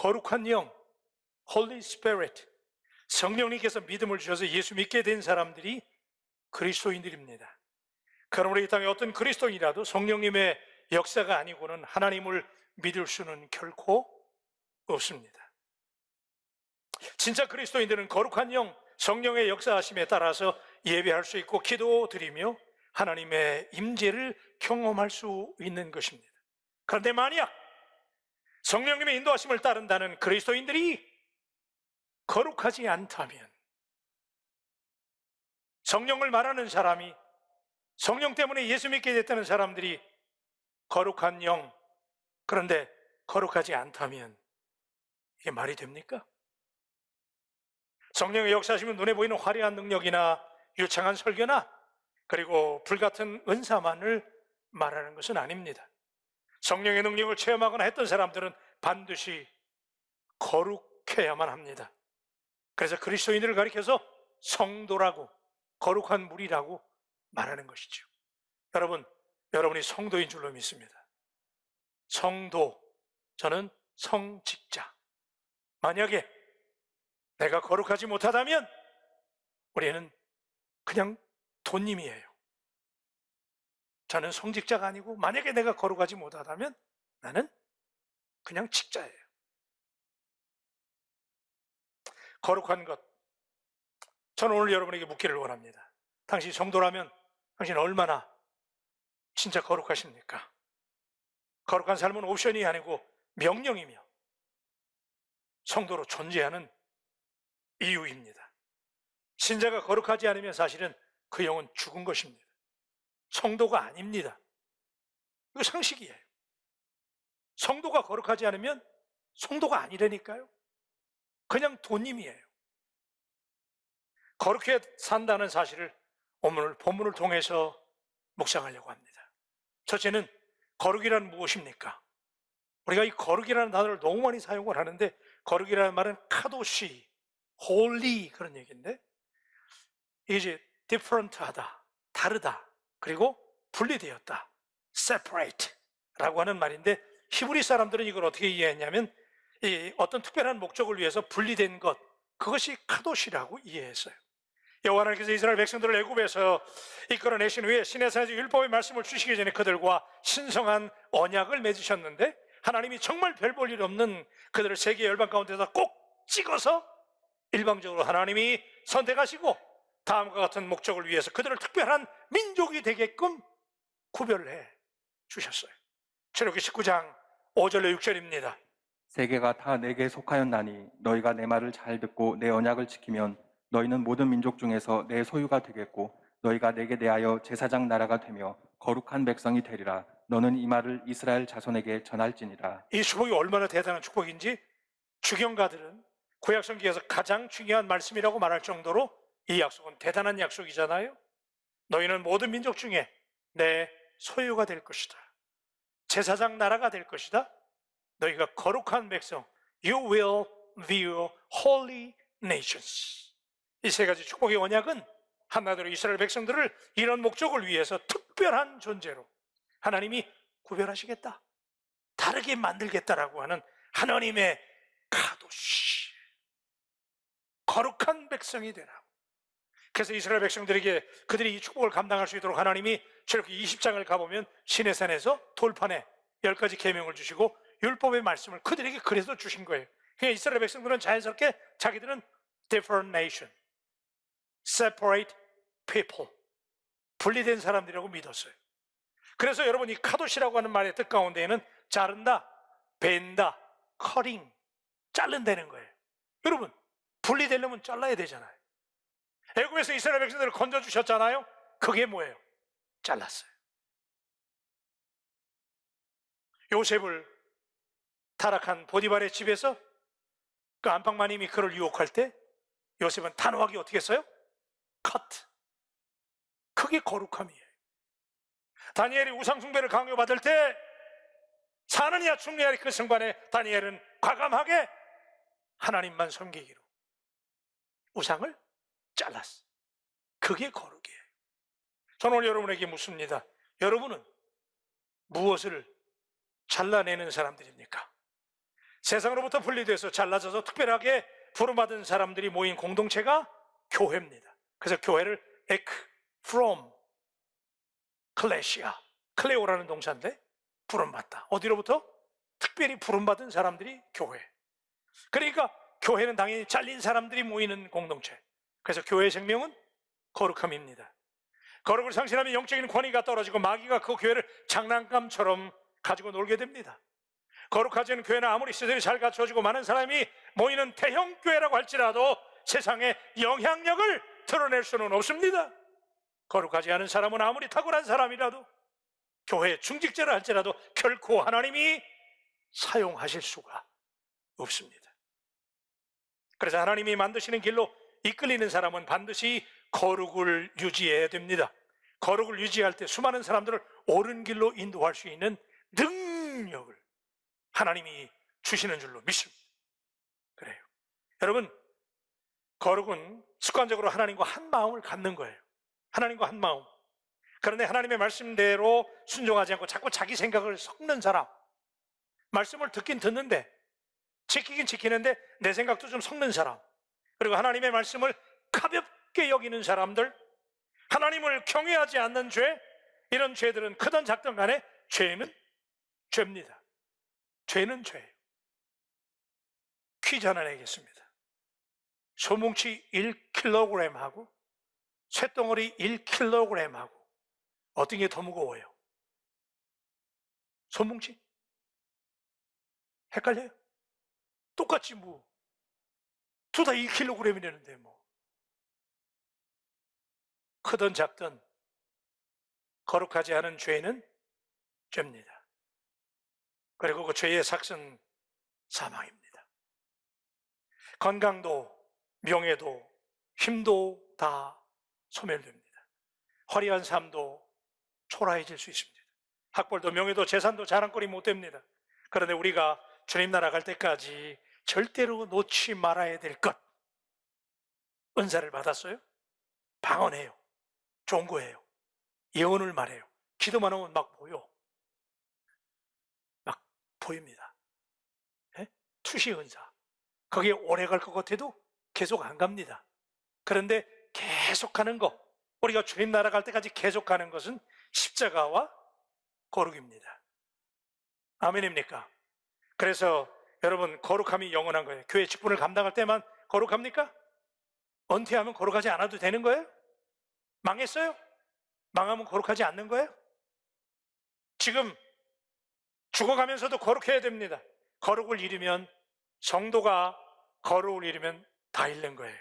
거룩한 영, Holy Spirit, 성령님께서 믿음을 주셔서 예수 믿게 된 사람들이 그리스도인들입니다. 그러므로 이 땅에 어떤 그리스도인이라도 성령님의 역사가 아니고는 하나님을 믿을 수는 결코 없습니다. 진짜 그리스도인들은 거룩한 영, 성령의 역사하심에 따라서 예배할 수 있고 기도드리며 하나님의 임재를 경험할 수 있는 것입니다. 그런데 만약 성령님의 인도하심을 따른다는 그리스도인들이 거룩하지 않다면, 성령을 말하는 사람이, 성령 때문에 예수 믿게 됐다는 사람들이 거룩한 영, 그런데 거룩하지 않다면 이게 말이 됩니까? 성령의 역사하시면 눈에 보이는 화려한 능력이나 유창한 설교나 그리고 불같은 은사만을 말하는 것은 아닙니다. 성령의 능력을 체험하거나 했던 사람들은 반드시 거룩해야만 합니다. 그래서 그리스도인들을 가리켜서 성도라고, 거룩한 무리라고 말하는 것이죠. 여러분, 여러분이 성도인 줄로 믿습니다. 성도, 저는 성직자. 만약에 내가 거룩하지 못하다면 우리는 그냥 돈님이에요. 저는 성직자가 아니고, 만약에 내가 거룩하지 못하다면 나는 그냥 직자예요. 거룩한 것, 저는 오늘 여러분에게 묻기를 원합니다. 당신 성도라면 당신은 얼마나 진짜 거룩하십니까? 거룩한 삶은 옵션이 아니고 명령이며 성도로 존재하는 이유입니다. 신자가 거룩하지 않으면 사실은 그 영은 죽은 것입니다. 성도가 아닙니다. 이거 상식이에요. 성도가 거룩하지 않으면 성도가 아니라니까요. 그냥 돈님이에요. 거룩해 산다는 사실을 오늘 본문을 통해서 묵상하려고 합니다. 첫째는 거룩이란 무엇입니까? 우리가 이 거룩이라는 단어를 너무 많이 사용을 하는데, 거룩이라는 말은 카도시, holy 그런 얘기인데, 이게 이제 different하다, 다르다, 그리고 분리되었다, separate 라고 하는 말인데, 히브리 사람들은 이걸 어떻게 이해했냐면 이 어떤 특별한 목적을 위해서 분리된 것, 그것이 카도시라고 이해했어요. 여호와 하나님께서 이스라엘 백성들을 애굽에서 이끌어내신 후에 시내산에서 율법의 말씀을 주시기 전에 그들과 신성한 언약을 맺으셨는데, 하나님이 정말 별 볼 일 없는 그들을 세계 열방 가운데서 꼭 찍어서 일방적으로 하나님이 선택하시고 다음과 같은 목적을 위해서 그들을 특별한 민족이 되게끔 구별해 주셨어요. 출애굽기 19장 5절로 6절입니다. 세계가 다 내게 속하였나니 너희가 내 말을 잘 듣고 내 언약을 지키면 너희는 모든 민족 중에서 내 소유가 되겠고 너희가 내게 대하여 제사장 나라가 되며 거룩한 백성이 되리라. 너는 이 말을 이스라엘 자손에게 전할지니라. 이 축복이 얼마나 대단한 축복인지 주경가들은 구약성경에서 가장 중요한 말씀이라고 말할 정도로 이 약속은 대단한 약속이잖아요. 너희는 모든 민족 중에 내 소유가 될 것이다. 제사장 나라가 될 것이다. 너희가 거룩한 백성, You will be a holy nations. 이 세 가지 축복의 언약은 한마디로 이스라엘 백성들을 이런 목적을 위해서 특별한 존재로 하나님이 구별하시겠다, 다르게 만들겠다라고 하는 하나님의 카도시, 거룩한 백성이 되라. 그래서 이스라엘 백성들에게 그들이 이 축복을 감당할 수 있도록 하나님이 출애굽기 20장을 가보면 시내산에서 돌판에 10가지 계명을 주시고 율법의 말씀을 그들에게 그래서 주신 거예요. 그러니까 이스라엘 백성들은 자연스럽게 자기들은 different nation, separate people, 분리된 사람들이라고 믿었어요. 그래서 여러분, 이 카도시라고 하는 말의 뜻 가운데에는 자른다, 벤다, 커링, 자른다는 거예요. 여러분, 분리되려면 잘라야 되잖아요. 애굽에서 이스라엘 백성들을 건져주셨잖아요. 그게 뭐예요? 잘랐어요. 요셉을 타락한 보디발의 집에서 그 안방마님이 그를 유혹할 때 요셉은 단호하게 어떻게 했어요? 커트. 그게 거룩함이에요. 다니엘이 우상숭배를 강요받을 때 사느냐 죽느냐 그 순간에 다니엘은 과감하게 하나님만 섬기기로 우상을 잘랐어. 그게 거룩이에요. 저는 오늘 여러분에게 묻습니다. 여러분은 무엇을 잘라내는 사람들입니까? 세상으로부터 분리돼서 잘라져서 특별하게 부름받은 사람들이 모인 공동체가 교회입니다. 그래서 교회를 에크, from, 클레시아, 클레오라는 동사인데 부름받다. 어디로부터? 특별히 부름받은 사람들이 교회. 그러니까 교회는 당연히 잘린 사람들이 모이는 공동체. 그래서 교회의 생명은 거룩함입니다. 거룩을 상실하면 영적인 권위가 떨어지고 마귀가 그 교회를 장난감처럼 가지고 놀게 됩니다. 거룩하지 않은 교회는 아무리 시설이 잘 갖춰지고 많은 사람이 모이는 대형 교회라고 할지라도 세상에 영향력을 드러낼 수는 없습니다. 거룩하지 않은 사람은 아무리 탁월한 사람이라도 교회에 중직자를 할지라도 결코 하나님이 사용하실 수가 없습니다. 그래서 하나님이 만드시는 길로 이끌리는 사람은 반드시 거룩을 유지해야 됩니다. 거룩을 유지할 때 수많은 사람들을 옳은 길로 인도할 수 있는 능력을 하나님이 주시는 줄로 믿습니다. 그래요. 여러분, 거룩은 습관적으로 하나님과 한 마음을 갖는 거예요. 하나님과 한 마음. 그런데 하나님의 말씀대로 순종하지 않고 자꾸 자기 생각을 섞는 사람, 말씀을 듣긴 듣는데 지키긴 지키는데 내 생각도 좀 섞는 사람, 그리고 하나님의 말씀을 가볍게 여기는 사람들, 하나님을 경외하지 않는 죄, 이런 죄들은 크든 작든 간에 죄는 죄입니다. 죄는 죄예요. 퀴즈 하나 내겠습니다. 소뭉치 1kg하고 쇳덩어리 1kg하고 어떤 게 더 무거워요? 소뭉치? 헷갈려요? 똑같지 뭐. 둘 다 1kg이라는데 뭐. 크든 작든 거룩하지 않은 죄는 죄입니다. 그리고 그 죄의 삭은 사망입니다. 건강도 명예도 힘도 다 소멸됩니다. 화려한 삶도 초라해질 수 있습니다. 학벌도 명예도 재산도 자랑거리 못 됩니다. 그런데 우리가 주님 나라 갈 때까지 절대로 놓지 말아야 될 것, 은사를 받았어요? 방언해요. 좋은 거예요. 예언을 말해요. 기도만 하면 막 보여. 막 보입니다. 예? 투시 은사. 거기에 오래 갈 것 같아도 계속 안 갑니다. 그런데 계속하는 거, 우리가 주님 나라 갈 때까지 계속하는 것은 십자가와 거룩입니다. 아멘입니까? 그래서 여러분, 거룩함이 영원한 거예요. 교회 직분을 감당할 때만 거룩합니까? 은퇴하면 거룩하지 않아도 되는 거예요? 망했어요? 망하면 거룩하지 않는 거예요? 지금 죽어가면서도 거룩해야 됩니다. 거룩을 잃으면, 성도가 거룩을 잃으면 다 잃는 거예요.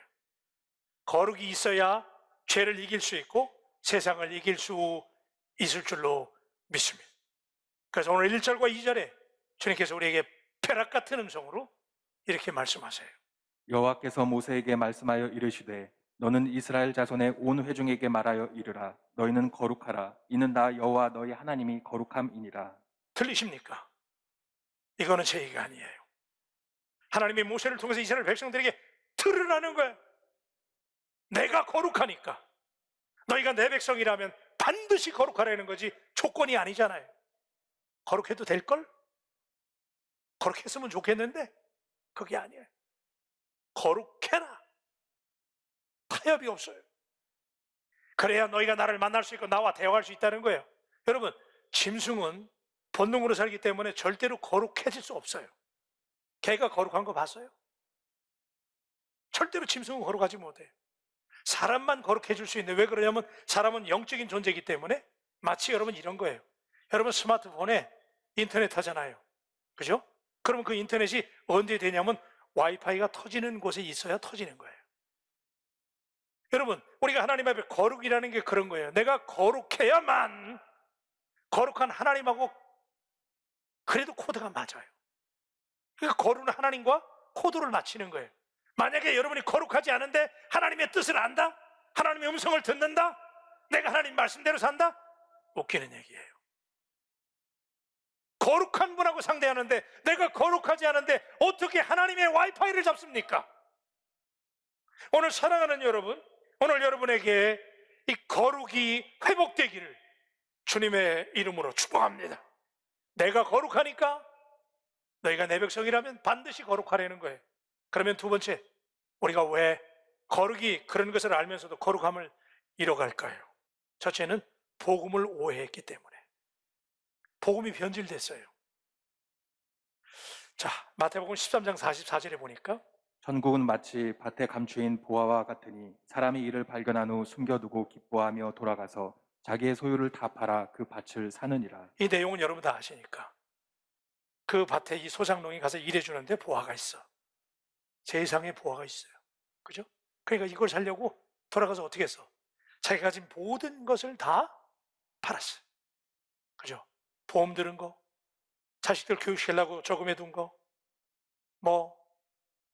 거룩이 있어야 죄를 이길 수 있고 세상을 이길 수 있을 줄로 믿습니다. 그래서 오늘 1절과 2절에 주님께서 우리에게 벼락 같은 음성으로 이렇게 말씀하세요. 여호와께서 모세에게 말씀하여 이르시되 너는 이스라엘 자손의 온 회중에게 말하여 이르라. 너희는 거룩하라. 이는 나 여호와 너희 하나님이 거룩함이니라. 들리십니까? 이거는 제 얘기가 아니에요. 하나님이 모세를 통해서 이스라엘 백성들에게 들으라는 거예요. 내가 거룩하니까 너희가 내 백성이라면 반드시 거룩하라는 거지 조건이 아니잖아요. 거룩해도 될걸? 거룩했으면 좋겠는데 그게 아니에요. 거룩해라. 타협이 없어요. 그래야 너희가 나를 만날 수 있고 나와 대화할 수 있다는 거예요. 여러분, 짐승은 본능으로 살기 때문에 절대로 거룩해질 수 없어요. 개가 거룩한 거 봤어요? 절대로 짐승은 거룩하지 못해요. 사람만 거룩해질 수 있는데, 왜 그러냐면 사람은 영적인 존재이기 때문에. 마치 여러분 이런 거예요. 여러분 스마트폰에 인터넷 하잖아요. 그죠? 그러면 그 인터넷이 언제 되냐면 와이파이가 터지는 곳에 있어야 터지는 거예요. 여러분, 우리가 하나님 앞에 거룩이라는 게 그런 거예요. 내가 거룩해야만 거룩한 하나님하고 그래도 코드가 맞아요. 그러니까 거룩은 하나님과 코드를 맞추는 거예요. 만약에 여러분이 거룩하지 않은데 하나님의 뜻을 안다? 하나님의 음성을 듣는다? 내가 하나님 말씀대로 산다? 웃기는 얘기예요. 거룩한 분하고 상대하는데 내가 거룩하지 않은데 어떻게 하나님의 와이파이를 잡습니까? 오늘 사랑하는 여러분, 오늘 여러분에게 이 거룩이 회복되기를 주님의 이름으로 축복합니다. 내가 거룩하니까 너희가 내 백성이라면 반드시 거룩하려는 거예요. 그러면 두 번째, 우리가 왜 거룩이 그런 것을 알면서도 거룩함을 잃어갈까요? 첫째는 복음을 오해했기 때문에. 복음이 변질됐어요. 자, 마태복음 13장 44절에 보니까 천국은 마치 밭에 감추인 보화와 같으니 사람이 이를 발견한 후 숨겨두고 기뻐하며 돌아가서 자기의 소유를 다 팔아 그 밭을 사느니라. 이 내용은 여러분 다 아시니까 그 밭에 이 소장농이 가서 일해주는데 보화가 있어. 세상에 보화가 있어요. 그죠? 그러니까 이걸 살려고 돌아가서 어떻게 했어? 자기가 가진 모든 것을 다 팔았어. 그죠? 보험 들은 거, 자식들 교육시키려고 저금해 둔 거,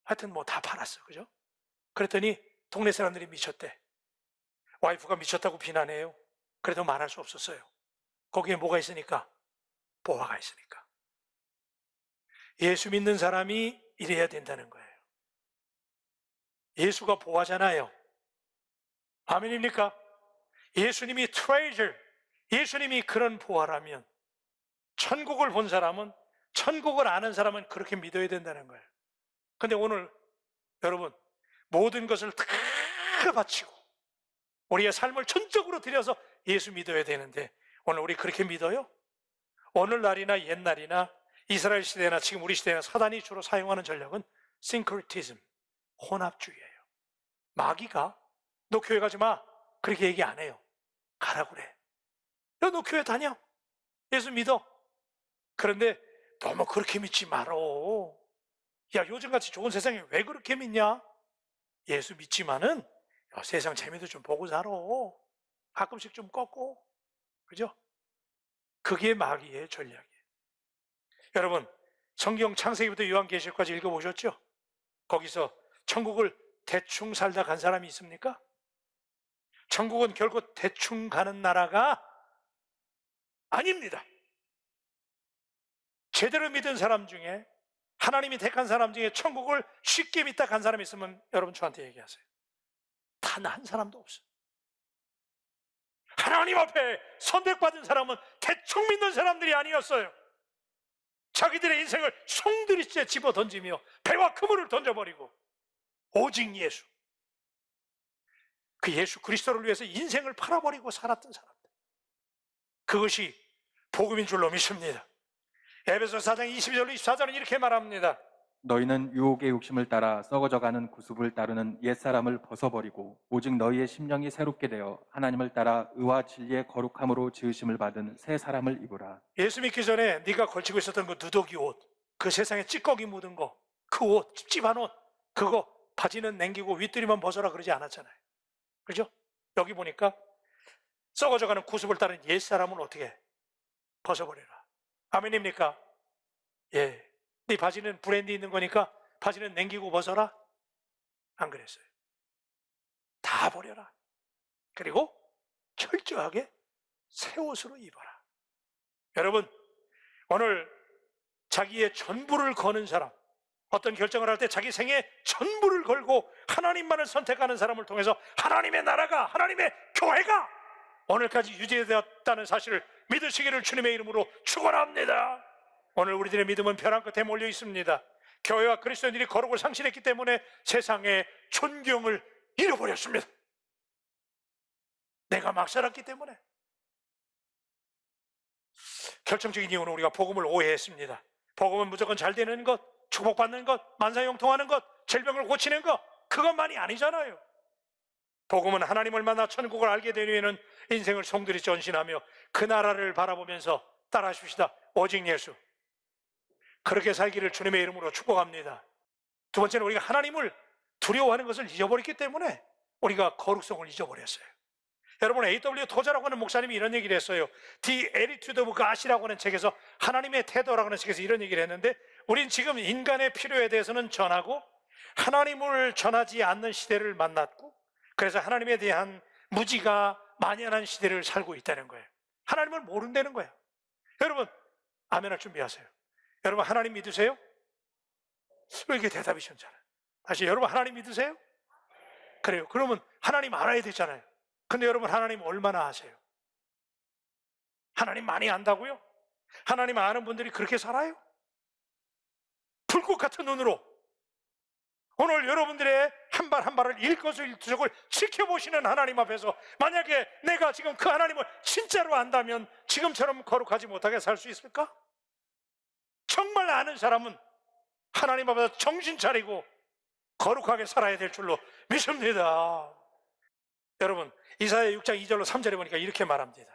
하여튼 다 팔았어. 그죠? 그랬더니 동네 사람들이 미쳤대. 와이프가 미쳤다고 비난해요. 그래도 말할 수 없었어요. 거기에 뭐가 있으니까? 보화가 있으니까. 예수 믿는 사람이 이래야 된다는 거예요. 예수가 보화잖아요. 아멘입니까? 예수님이 treasure, 예수님이 그런 보화라면 천국을 본 사람은, 천국을 아는 사람은 그렇게 믿어야 된다는 거예요. 근데 오늘 여러분 모든 것을 다 바치고 우리의 삶을 전적으로 들여서 예수 믿어야 되는데 오늘 우리 그렇게 믿어요? 오늘날이나 옛날이나 이스라엘 시대나 지금 우리 시대나 사단이 주로 사용하는 전략은 syncretism, 혼합주의예요. 마귀가 너 교회 가지 마 그렇게 얘기 안 해요. 가라고 그래. 야, 너 교회 다녀. 예수 믿어. 그런데 너무 그렇게 믿지 말어. 야, 요즘같이 좋은 세상에 왜 그렇게 믿냐? 예수 믿지만은 세상 재미도 좀 보고 살아. 가끔씩 좀 꺾고. 그죠? 그게 마귀의 전략이에요. 여러분, 성경 창세기부터 요한계시록까지 읽어보셨죠? 거기서 천국을 대충 살다 간 사람이 있습니까? 천국은 결코 대충 가는 나라가 아닙니다. 제대로 믿은 사람 중에, 하나님이 택한 사람 중에 천국을 쉽게 믿다 간 사람이 있으면 여러분 저한테 얘기하세요. 단 한 사람도 없어요. 하나님 앞에 선택받은 사람은 대충 믿는 사람들이 아니었어요. 자기들의 인생을 송두리째 집어 던지며 배와 그물을 던져버리고 오직 예수, 그 예수 그리스도를 위해서 인생을 팔아버리고 살았던 사람들, 그것이 복음인 줄로 믿습니다. 에베소 4장 22절로 24절은 이렇게 말합니다. 너희는 유혹의 욕심을 따라 썩어져가는 구습을 따르는 옛사람을 벗어버리고 오직 너희의 심령이 새롭게 되어 하나님을 따라 의와 진리의 거룩함으로 지으심을 받은 새 사람을 입으라. 예수 믿기 전에 네가 걸치고 있었던 그 누더기 옷, 그 세상에 찌꺼기 묻은 거, 그 옷, 찝찝한 옷, 그거 바지는 남기고 윗도리만 벗어라 그러지 않았잖아요. 그죠? 여기 보니까 썩어져가는 구습을 따른 옛사람은 어떻게 해? 벗어버려라. 아멘입니까? 예. 네 바지는 브랜드 있는 거니까 바지는 남기고 벗어라? 안 그랬어요. 다 버려라. 그리고 철저하게 새 옷으로 입어라. 여러분, 오늘 자기의 전부를 거는 사람, 어떤 결정을 할 때 자기 생애 전부를 걸고 하나님만을 선택하는 사람을 통해서 하나님의 나라가, 하나님의 교회가 오늘까지 유지되었다는 사실을 믿으시기를 주님의 이름으로 축원합니다. 오늘 우리들의 믿음은 벼랑 끝에 몰려 있습니다. 교회와 그리스도인들이 거룩을 상실했기 때문에 세상의 존경을 잃어버렸습니다. 내가 막 살았기 때문에. 결정적인 이유는 우리가 복음을 오해했습니다. 복음은 무조건 잘 되는 것, 축복받는 것, 만사형통하는 것, 질병을 고치는 것, 그것만이 아니잖아요. 복음은 하나님을 만나 천국을 알게 된 후에는 인생을 송두리 전신하며 그 나라를 바라보면서 따라하십시다. 오직 예수. 그렇게 살기를 주님의 이름으로 축복합니다. 두 번째는 우리가 하나님을 두려워하는 것을 잊어버렸기 때문에 우리가 거룩성을 잊어버렸어요. 여러분, A.W. 토자라고 하는 목사님이 이런 얘기를 했어요. The Attitude of God이라고 하는 책에서, 하나님의 태도라고 하는 책에서 이런 얘기를 했는데, 우린 지금 인간의 필요에 대해서는 전하고 하나님을 전하지 않는 시대를 만났고, 그래서 하나님에 대한 무지가 만연한 시대를 살고 있다는 거예요. 하나님을 모른다는 거예요. 여러분, 아멘할 준비하세요. 여러분, 하나님 믿으세요? 왜 이렇게 대답이 시원찮아요? 다시, 여러분 하나님 믿으세요? 그래요. 그러면 하나님 알아야 되잖아요. 근데 여러분, 하나님 얼마나 아세요? 하나님 많이 안다고요? 하나님 아는 분들이 그렇게 살아요? 불꽃 같은 눈으로 오늘 여러분들의 한 발 한 발을 일거수일투족을 지켜보시는 하나님 앞에서 만약에 내가 지금 그 하나님을 진짜로 안다면 지금처럼 거룩하지 못하게 살 수 있을까? 정말 아는 사람은 하나님 앞에서 정신 차리고 거룩하게 살아야 될 줄로 믿습니다. 여러분, 이사야 6장 2절로 3절에 보니까 이렇게 말합니다.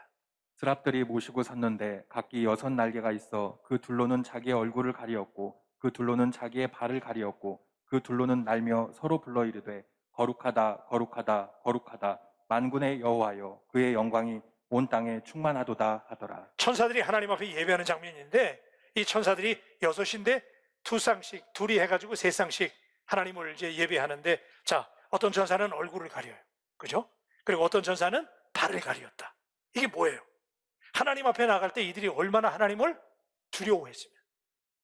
스랍들이 모시고 섰는데 각기 6날개가 있어 그 둘로는 자기의 얼굴을 가리었고 그 둘로는 자기의 발을 가리었고 그 둘로는 날며 서로 불러 이르되 거룩하다 거룩하다 거룩하다 만군의 여호와여 그의 영광이 온 땅에 충만하도다 하더라. 천사들이 하나님 앞에 예배하는 장면인데 이 천사들이 6인데 2쌍씩 둘이 해가지고 3쌍씩 하나님을 이제 예배하는데, 자, 어떤 천사는 얼굴을 가려요, 그죠? 그리고 어떤 천사는 발을 가리었다. 이게 뭐예요? 하나님 앞에 나갈 때 이들이 얼마나 하나님을 두려워했으면,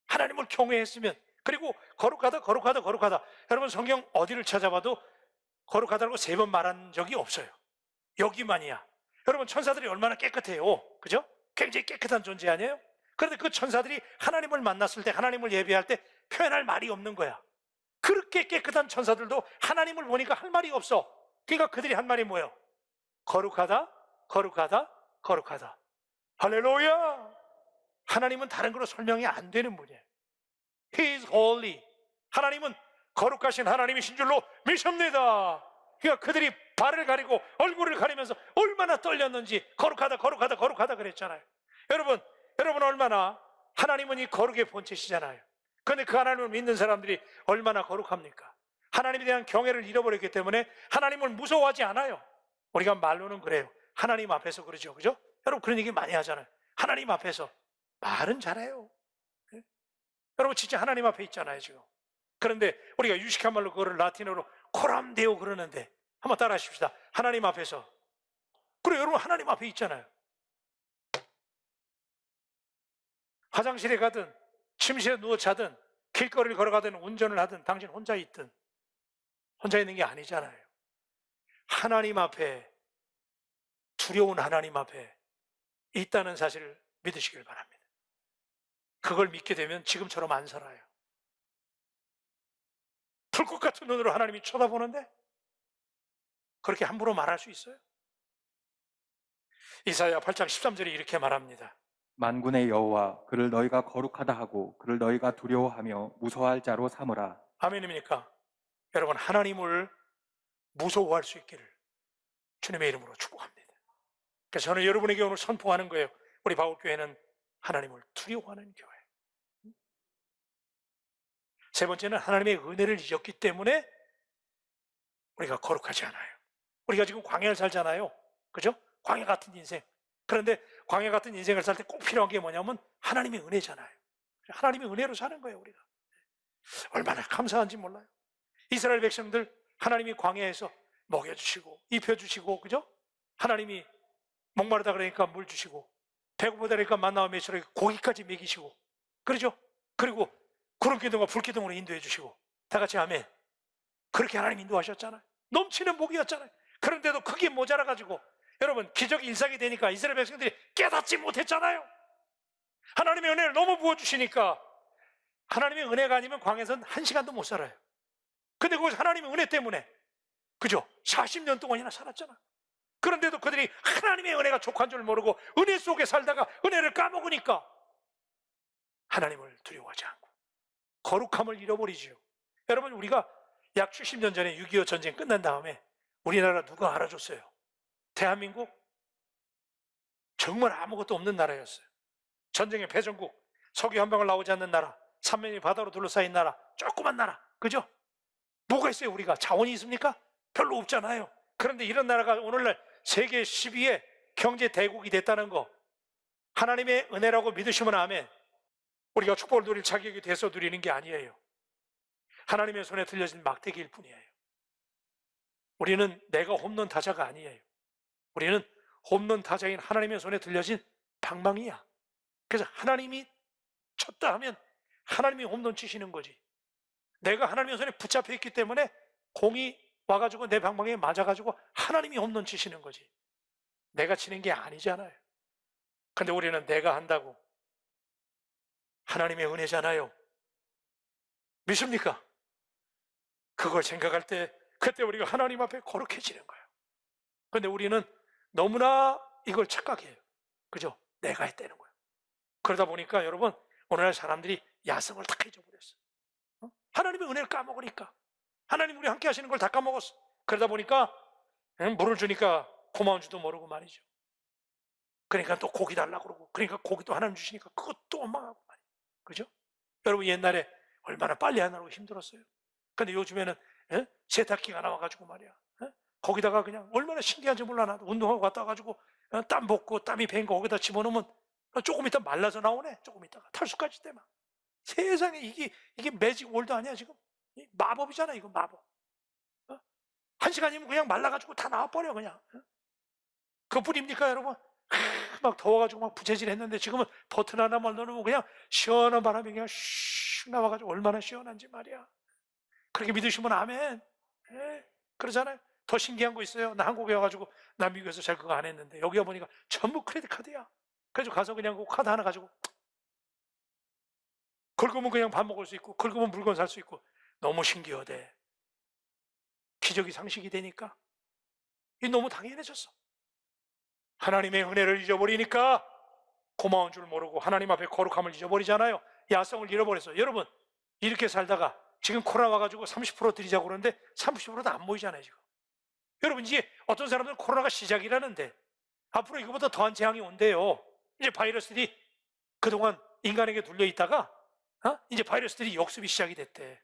하나님을 경외했으면, 그리고 거룩하다 거룩하다 거룩하다. 여러분, 성경 어디를 찾아봐도 거룩하다고 3번 말한 적이 없어요. 여기만이야. 여러분, 천사들이 얼마나 깨끗해요, 그죠? 굉장히 깨끗한 존재 아니에요? 그런데 그 천사들이 하나님을 만났을 때, 하나님을 예배할 때 표현할 말이 없는 거야. 그렇게 깨끗한 천사들도 하나님을 보니까 할 말이 없어. 그러니까 그들이 한 말이 뭐예요? 거룩하다 거룩하다 거룩하다. 할렐루야. 하나님은 다른 걸로 설명이 안 되는 분이에요. He is holy. 하나님은 거룩하신 하나님이신 줄로 믿습니다. 그러니까 그들이 발을 가리고 얼굴을 가리면서 얼마나 떨렸는지 거룩하다 거룩하다 거룩하다 그랬잖아요. 여러분 얼마나, 하나님은 이 거룩의 본체시잖아요. 그런데 그 하나님을 믿는 사람들이 얼마나 거룩합니까? 하나님에 대한 경외를 잃어버렸기 때문에 하나님을 무서워하지 않아요. 우리가 말로는 그래요. 하나님 앞에서 그러죠, 그죠? 여러분 그런 얘기 많이 하잖아요. 하나님 앞에서. 말은 잘해요. 네? 여러분 진짜 하나님 앞에 있잖아요 지금. 그런데 우리가 유식한 말로 그거를 라틴어로 코람데오 그러는데 한번 따라 하십시다. 하나님 앞에서. 그래, 여러분 하나님 앞에 있잖아요. 화장실에 가든 침실에 누워 자든 길거리를 걸어가든 운전을 하든 당신 혼자 있든 혼자 있는 게 아니잖아요. 하나님 앞에, 두려운 하나님 앞에 있다는 사실을 믿으시길 바랍니다. 그걸 믿게 되면 지금처럼 안 살아요. 불꽃 같은 눈으로 하나님이 쳐다보는데 그렇게 함부로 말할 수 있어요? 이사야 8장 13절에 이렇게 말합니다. 만군의 여호와 그를 너희가 거룩하다 하고 그를 너희가 두려워하며 무서워할 자로 삼으라. 아멘입니까? 여러분, 하나님을 무서워할 수 있기를 주님의 이름으로 축복합니다. 그래서 저는 여러분에게 오늘 선포하는 거예요. 우리 바울교회는 하나님을 두려워하는 교회. 세 번째는 하나님의 은혜를 잊었기 때문에 우리가 거룩하지 않아요. 우리가 지금 광야를 살잖아요, 그죠? 광야 같은 인생. 그런데 광야 같은 인생을 살 때 꼭 필요한 게 뭐냐면 하나님의 은혜잖아요. 하나님의 은혜로 사는 거예요, 우리가. 얼마나 감사한지 몰라요. 이스라엘 백성들 하나님이 광야에서 먹여주시고 입혀주시고, 그죠? 하나님이 목마르다 그러니까 물 주시고 배고프다 그러니까 만나와 메추라 고기까지 먹이시고, 그러죠? 그리고 구름기둥과 불기둥으로 인도해 주시고, 다 같이 아멘. 그렇게 하나님 인도하셨잖아요. 넘치는 복이었잖아요. 그런데도 그게 모자라가지고 여러분 기적이 일상이 되니까 이스라엘 백성들이 깨닫지 못했잖아요. 하나님의 은혜를 너무 부어주시니까. 하나님의 은혜가 아니면 광야에서는 1시간도 못 살아요. 근데 그것이 하나님의 은혜 때문에, 그죠? 40년 동안이나 살았잖아. 그런데도 그들이 하나님의 은혜가 족한 줄 모르고 은혜 속에 살다가 은혜를 까먹으니까 하나님을 두려워하지 않고 거룩함을 잃어버리지요. 여러분, 우리가 약 70년 전에 6.25 전쟁 끝난 다음에 우리나라 누가 알아줬어요? 대한민국? 정말 아무것도 없는 나라였어요. 전쟁의 패전국, 석유 한 방울 나오지 않는 나라, 삼면이 바다로 둘러싸인 나라, 조그만 나라, 그죠? 뭐가 있어요? 우리가 자원이 있습니까? 별로 없잖아요. 그런데 이런 나라가 오늘날 세계 10위의 경제 대국이 됐다는 거, 하나님의 은혜라고 믿으시면 아멘. 우리가 축복을 누릴 자격이 돼서 누리는 게 아니에요. 하나님의 손에 들려진 막대기일 뿐이에요. 우리는 내가 홈런 타자가 아니에요. 우리는 홈런 타자인 하나님의 손에 들려진 방망이야. 그래서 하나님이 쳤다 하면 하나님이 홈런 치시는 거지. 내가 하나님의 손에 붙잡혀 있기 때문에 공이 와가지고 내 방망이에 맞아가지고 하나님이 홈런 치시는 거지. 내가 치는 게 아니잖아요. 근데 우리는 내가 한다고. 하나님의 은혜잖아요. 믿습니까? 그걸 생각할 때 그때 우리가 하나님 앞에 거룩해지는 거예요. 그런데 우리는 너무나 이걸 착각해요. 그죠? 내가 했다는 거예요. 그러다 보니까 여러분, 오늘날 사람들이 야성을 다 잊어버렸어요. 하나님의 은혜를 까먹으니까. 하나님 우리 함께 하시는 걸 다 까먹었어. 그러다 보니까 물을 주니까 고마운 줄도 모르고 말이죠. 그러니까 또 고기 달라고 그러고, 그러니까 고기도 하나님 주시니까 그것도 원망하고 말이에요. 그죠? 여러분, 옛날에 얼마나 빨리 하느라고 힘들었어요. 근데 요즘에는 세탁기가 나와가지고 말이야, 거기다가 그냥 얼마나 신기한지 몰라. 나도 운동하고 갔다 와가지고 땀 볶고 땀이 밴 거 거기다 집어넣으면 조금 있다 말라서 나오네. 조금 있다가 탈수까지 돼. 막 세상에 이게 매직 월드 아니야 지금? 마법이잖아 이거, 마법. 1시간이면 그냥 말라가지고 다 나와버려 그냥. 그뿐입니까 여러분? 막 더워가지고 막 부채질 했는데 지금은 버튼 하나만 넣으면 그냥 시원한 바람이 그냥 슉 나와가지고 얼마나 시원한지 말이야. 그렇게 믿으시면 아멘. 그러잖아요. 더 신기한 거 있어요. 나 한국에 와가지고 나 미국에서 잘 그거 안 했는데 여기 와보니까 전부 크레딧 카드야. 그래서 가서 그냥 그 카드 하나 가지고 긁으면 그냥 밥 먹을 수 있고 긁으면 물건 살 수 있고 너무 신기하대. 기적이 상식이 되니까 이 너무 당연해졌어. 하나님의 은혜를 잊어버리니까 고마운 줄 모르고 하나님 앞에 거룩함을 잊어버리잖아요. 야성을 잃어버렸어. 여러분, 이렇게 살다가 지금 코로나 와가지고 30% 드리자고 그러는데 30%도 안 모이잖아요 지금. 여러분, 이제 어떤 사람들은 코로나가 시작이라는데 앞으로 이거보다 더한 재앙이 온대요. 이제 바이러스들이 그동안 인간에게 둘려 있다가 이제 바이러스들이 역습이 시작이 됐대.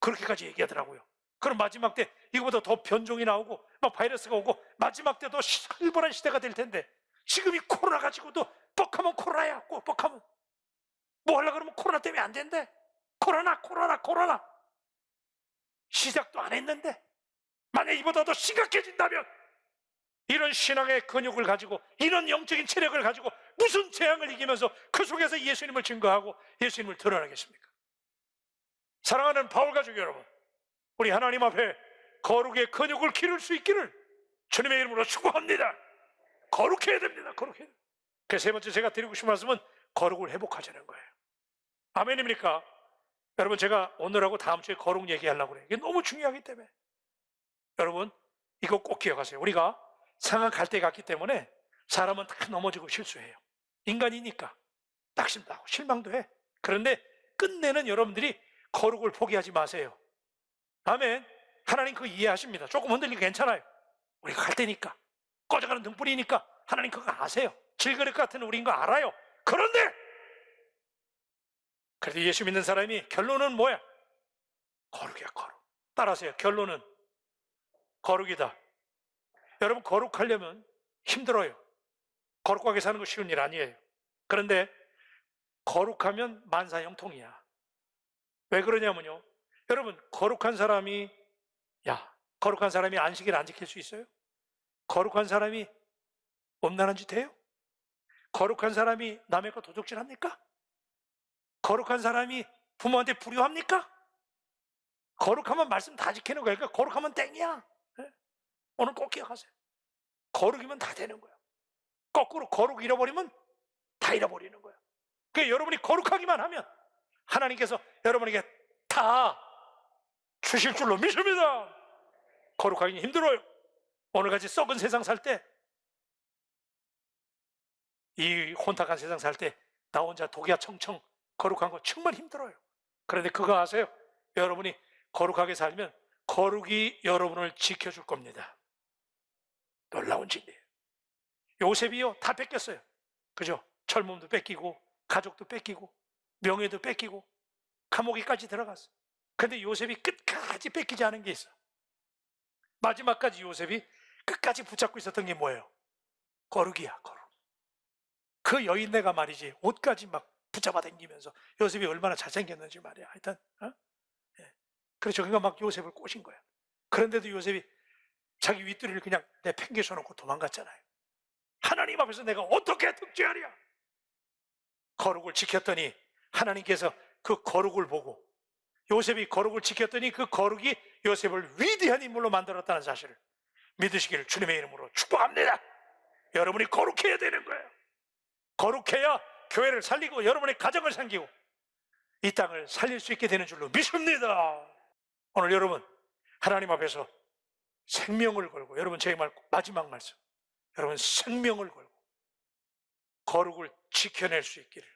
그렇게까지 얘기하더라고요. 그럼 마지막 때 이거보다 더 변종이 나오고 막 바이러스가 오고 마지막 때도 살벌한 시대가 될 텐데 지금 이 코로나 가지고도 뻑하면 코로나야. 꼭 뻑하면 뭐 하려고 그러면 코로나 때문에 안 된대. 코로나 시작도 안 했는데 만약 이보다 더 심각해진다면 이런 신앙의 근육을 가지고 이런 영적인 체력을 가지고 무슨 재앙을 이기면서 그 속에서 예수님을 증거하고 예수님을 드러나겠습니까? 사랑하는 바울 가족 여러분, 우리 하나님 앞에 거룩의 근육을 기를 수 있기를 주님의 이름으로 축복합니다. 거룩해야 됩니다. 거룩해야 됩니다. 그 세 번째 제가 드리고 싶은 말씀은 거룩을 회복하자는 거예요. 아멘입니까? 여러분, 제가 오늘하고 다음 주에 거룩 얘기하려고 그래요. 이게 너무 중요하기 때문에. 여러분, 이거 꼭 기억하세요. 우리가 상한 갈대 같기 때문에 사람은 다 넘어지고 실수해요. 인간이니까 낙심도 하고 실망도 해. 그런데 끝내는 여러분들이 거룩을 포기하지 마세요. 아멘. 하나님 그거 이해하십니다. 조금 흔들리면 괜찮아요. 우리가 갈대니까, 꺼져가는 등불이니까 하나님 그거 아세요. 질그릇 같은 우리인 거 알아요. 그런데 그래도 예수 믿는 사람이 결론은 뭐야? 거룩이야, 거룩. 따라하세요. 결론은 거룩이다. 여러분, 거룩하려면 힘들어요. 거룩하게 사는 거 쉬운 일 아니에요. 그런데 거룩하면 만사형통이야. 왜 그러냐면요, 여러분, 거룩한 사람이 안식일 안 지킬 수 있어요? 거룩한 사람이 엄란한 짓 해요? 거룩한 사람이 남의 거 도둑질 합니까? 거룩한 사람이 부모한테 불효합니까? 거룩하면 말씀 다 지키는 거예요. 그러니까 거룩하면 땡이야. 오늘 꼭 기억하세요. 거룩이면 다 되는 거예요. 거꾸로 거룩 잃어버리면 다 잃어버리는 거예요. 그러니까 여러분이 거룩하기만 하면 하나님께서 여러분에게 다 주실 줄로 믿습니다. 거룩하기는 힘들어요. 오늘같이 썩은 세상 살 때, 이 혼탁한 세상 살 때 나 혼자 독야 청청 거룩한 거 정말 힘들어요. 그런데 그거 아세요? 여러분이 거룩하게 살면 거룩이 여러분을 지켜줄 겁니다. 놀라운 진리예요. 요셉이요, 다 뺏겼어요. 그죠? 젊음도 뺏기고 가족도 뺏기고 명예도 뺏기고 감옥에까지 들어갔어요. 근데 요셉이 끝까지 뺏기지 않은 게 있어. 마지막까지 요셉이 끝까지 붙잡고 있었던 게 뭐예요? 거룩이야, 거룩. 그 여인네가 말이지 옷까지 막 붙잡아 당기면서 요셉이 얼마나 잘생겼는지 말이야. 하여튼 그렇죠. 그러니까 막 요셉을 꼬신 거야. 그런데도 요셉이 자기 윗도리를 그냥 내팽개쳐 놓고 도망갔잖아요. 하나님 앞에서 내가 어떻게 득죄하랴? 거룩을 지켰더니 하나님께서 그 거룩을 보고, 요셉이 거룩을 지켰더니 그 거룩이 요셉을 위대한 인물로 만들었다는 사실을 믿으시기를 주님의 이름으로 축복합니다. 여러분이 거룩해야 되는 거예요. 거룩해야 교회를 살리고 여러분의 가정을 살리고 이 땅을 살릴 수 있게 되는 줄로 믿습니다. 오늘 여러분 하나님 앞에서 생명을 걸고, 여러분 제 마지막 말씀, 여러분 생명을 걸고 거룩을 지켜낼 수 있기를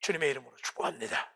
주님의 이름으로 축복합니다.